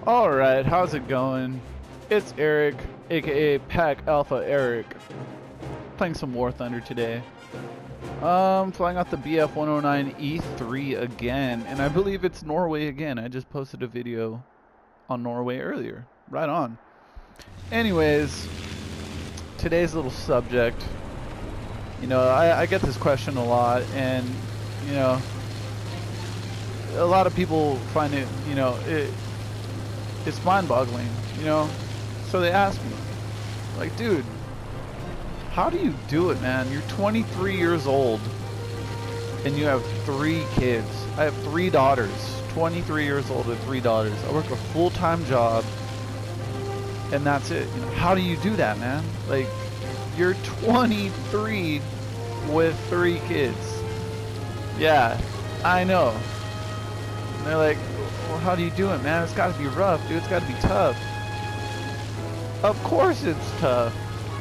Alright, how's it going? It's Eric, aka Pack Alpha Eric, playing some War Thunder today. Flying out the BF 109 E3 again, and I believe it's Norway again. I just posted a video on Norway earlier. Right on. Anyways, today's little subject. You know, I get this question a lot, and, you know, a lot of people find it, you know, it's mind-boggling, you know? So they ask me, like, dude, how do you do it, man? You're 23 years old, and you have 3 kids. I have 3 daughters, 23 years old with 3 daughters. I work a full-time job, and that's it. You know, how do you do that, man? Like, you're 23 with 3 kids. Yeah, I know. And they're like, well, how do you do it, man? It's got to be rough, dude. It's got to be tough. Of course it's tough.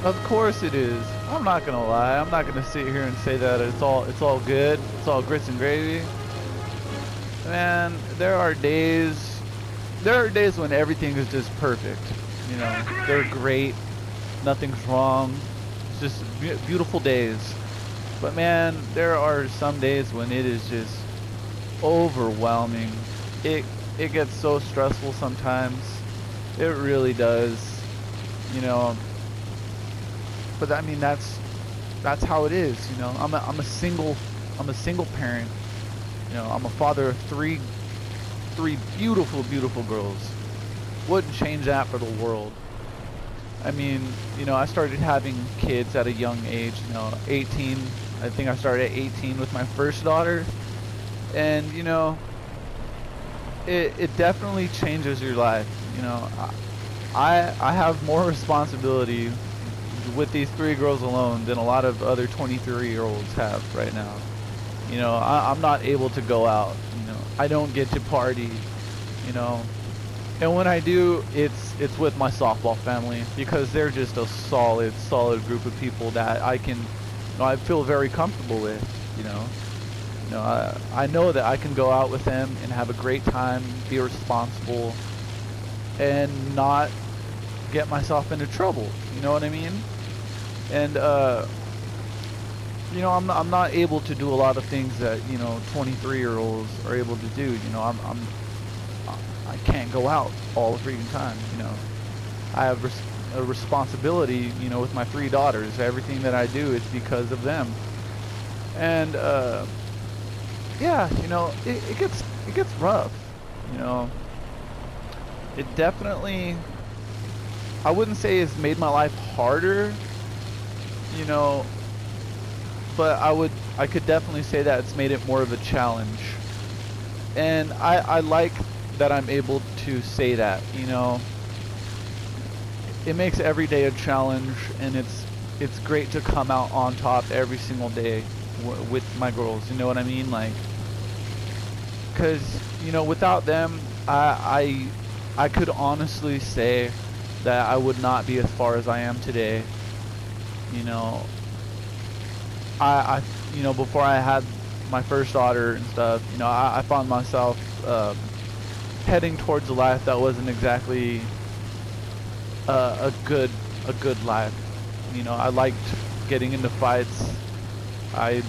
Of course it is. I'm not gonna lie. I'm not gonna sit here and say that it's all good. It's all grits and gravy. Man, there are days when everything is just perfect. You know, they're great. Nothing's wrong. It's just beautiful days. But man, there are some days when it is just overwhelming. It gets so stressful sometimes. It really does. You know. But I mean, that's how it is. You know, I'm a single parent. You know, I'm a father of three beautiful girls. Wouldn't change that for the world. I mean, you know, I started having kids at a young age. You know, 18. I think I started at 18 with my first daughter, and you know, it definitely changes your life. You know, I have more responsibility with these 3 girls alone than a lot of other 23-year-olds have right now. You know, I'm not able to go out. You know, I don't get to party. You know, and when I do, it's with my softball family, because they're just a solid group of people that I feel very comfortable with. You know, I know that I can go out with them and have a great time, be responsible, and not get myself into trouble. You know what I mean? And you know, I'm not able to do a lot of things that, you know, 23-year-olds are able to do. You know, I can't go out all the freaking time. You know, I have a responsibility. You know, with my 3 daughters, everything that I do is because of them. And yeah, you know, it gets rough. You know, it definitely, I wouldn't say it's made my life harder, you know, but I could definitely say that it's made it more of a challenge. And I like that I'm able to say that, you know. It makes every day a challenge, and it's great to come out on top every single day with my girls, you know what I mean? Like, because, you know, without them, I could honestly say that I would not be as far as I am today. You know, you know, before I had my first daughter and stuff, you know, I found myself heading towards a life that wasn't exactly a good life. You know, I liked getting into fights. I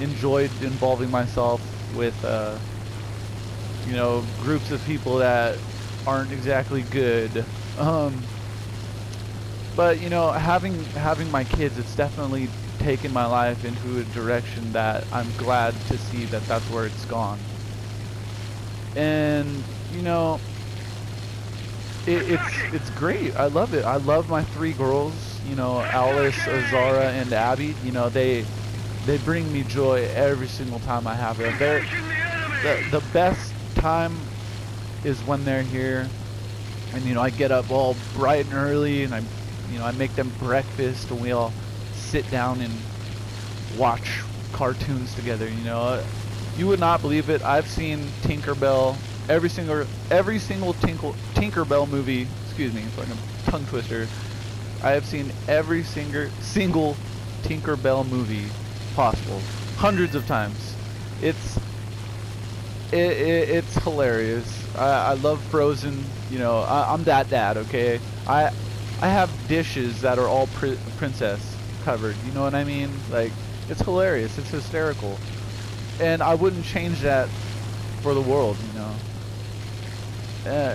enjoyed involving myself with you know, groups of people that aren't exactly good. But you know, having my kids, it's definitely taken my life into a direction that I'm glad to see that that's where it's gone. And you know, it's great. I love it. I love my 3 girls. You know, Alice, Azara, and Abby. You know, they bring me joy every single time I have them. The best time is when they're here, and you know, I get up all bright and early, and I make them breakfast, and we all sit down and watch cartoons together. You know, you would not believe it. I've seen Tinkerbell, every single Tinkerbell movie. Excuse me, it's like a tongue twister. I have seen every single Tinkerbell movie possible, hundreds of times. it's hilarious. I love Frozen. You know, I'm that dad. Okay, I have dishes that are all princess covered. You know what I mean? Like, it's hilarious. It's hysterical, and I wouldn't change that for the world. You know.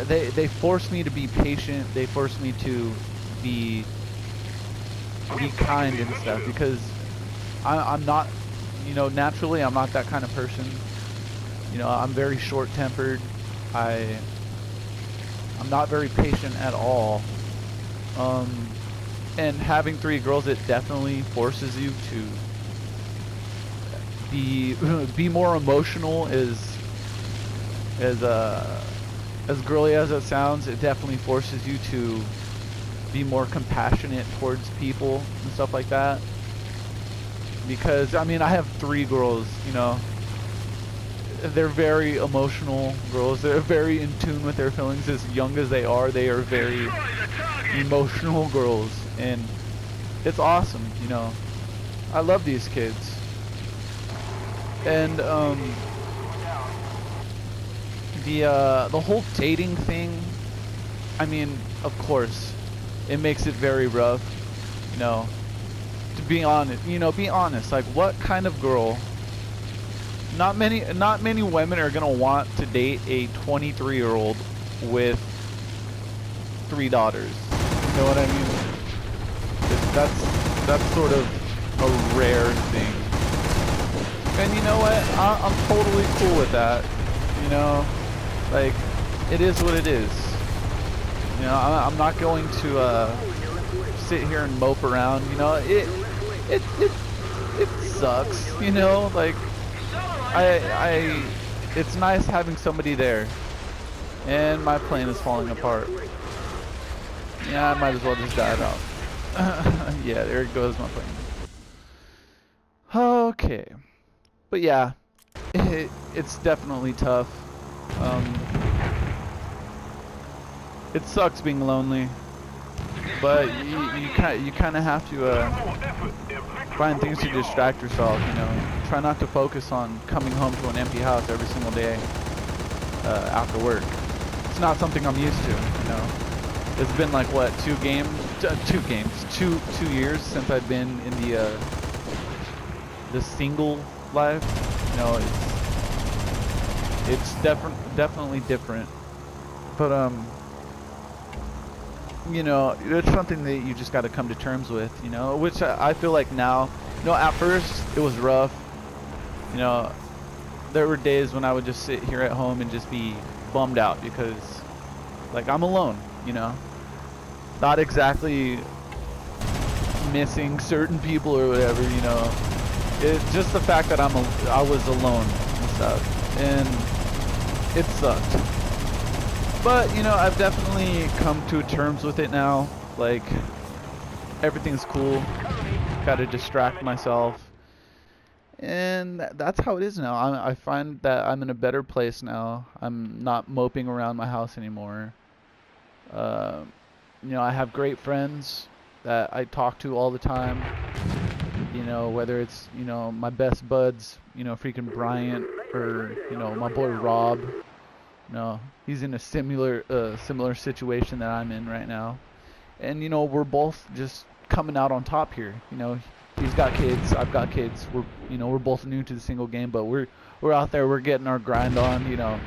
They force me to be patient. They force me to be kind and stuff, because I'm not, you know, naturally I'm not that kind of person. You know, I'm very short-tempered. I'm not very patient at all. And having 3 girls, it definitely forces you to be more emotional. As girly as it sounds, it definitely forces you to be more compassionate towards people and stuff like that. Because, I mean, I have 3 girls, you know. They're very emotional girls. They're very in tune with their feelings. As young as they are very emotional girls. And it's awesome, you know. I love these kids. And, the whole dating thing, I mean, of course, it makes it very rough, you know. To be honest, you know, be honest. Like, what kind of girl? Not many women are gonna want to date a 23-year-old with 3 daughters. You know what I mean? That's sort of a rare thing. And you know what? I'm totally cool with that. You know. Like, it is what it is. You know, I'm not going to sit here and mope around. You know, it sucks. You know, like it's nice having somebody there. And my plane is falling apart. Yeah, I might as well just dive out. Yeah, there goes my plane. Okay, but yeah, it's definitely tough. It sucks being lonely, but you kind of have to find things to distract yourself. You know, try not to focus on coming home to an empty house every single day after work. It's not something I'm used to. You know, it's been like what 2 years since I've been in the single life. You know, it's definitely different, but you know, it's something that you just got to come to terms with, you know, which I feel like now, you know, at first it was rough. You know, there were days when I would just sit here at home and just be bummed out because, like, I'm alone, you know, not exactly missing certain people or whatever, you know. It's just the fact that I was alone and stuff, and it sucked. But, you know, I've definitely come to terms with it now. Like, everything's cool. Gotta distract myself. And that's how it is now. I find that I'm in a better place now. I'm not moping around my house anymore. You know, I have great friends that I talk to all the time. You know, whether it's, you know, my best buds, you know, freaking Bryant, or, you know, my boy Rob. No, he's in a similar situation that I'm in right now, and you know, we're both just coming out on top here. You know, he's got kids, I've got kids. We're both new to the single game, but we're out there, we're getting our grind on. You know,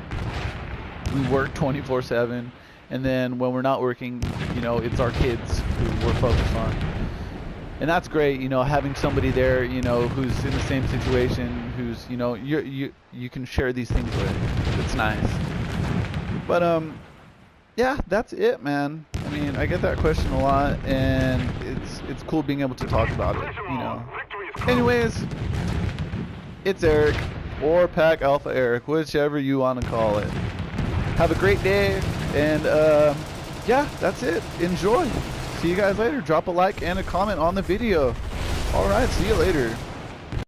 we work 24/7, and then when we're not working, you know, it's our kids who we're focused on, and that's great. You know, having somebody there, you know, who's in the same situation, who's, you know, you can share these things with. It's nice. But yeah, that's it, man. I mean, I get that question a lot, and it's cool being able to talk about it, you know. Anyways, it's Eric, or Pack Alpha Eric, whichever you want to call it. Have a great day, and yeah, that's it. Enjoy. See you guys later. Drop a like and a comment on the video. All right, see you later.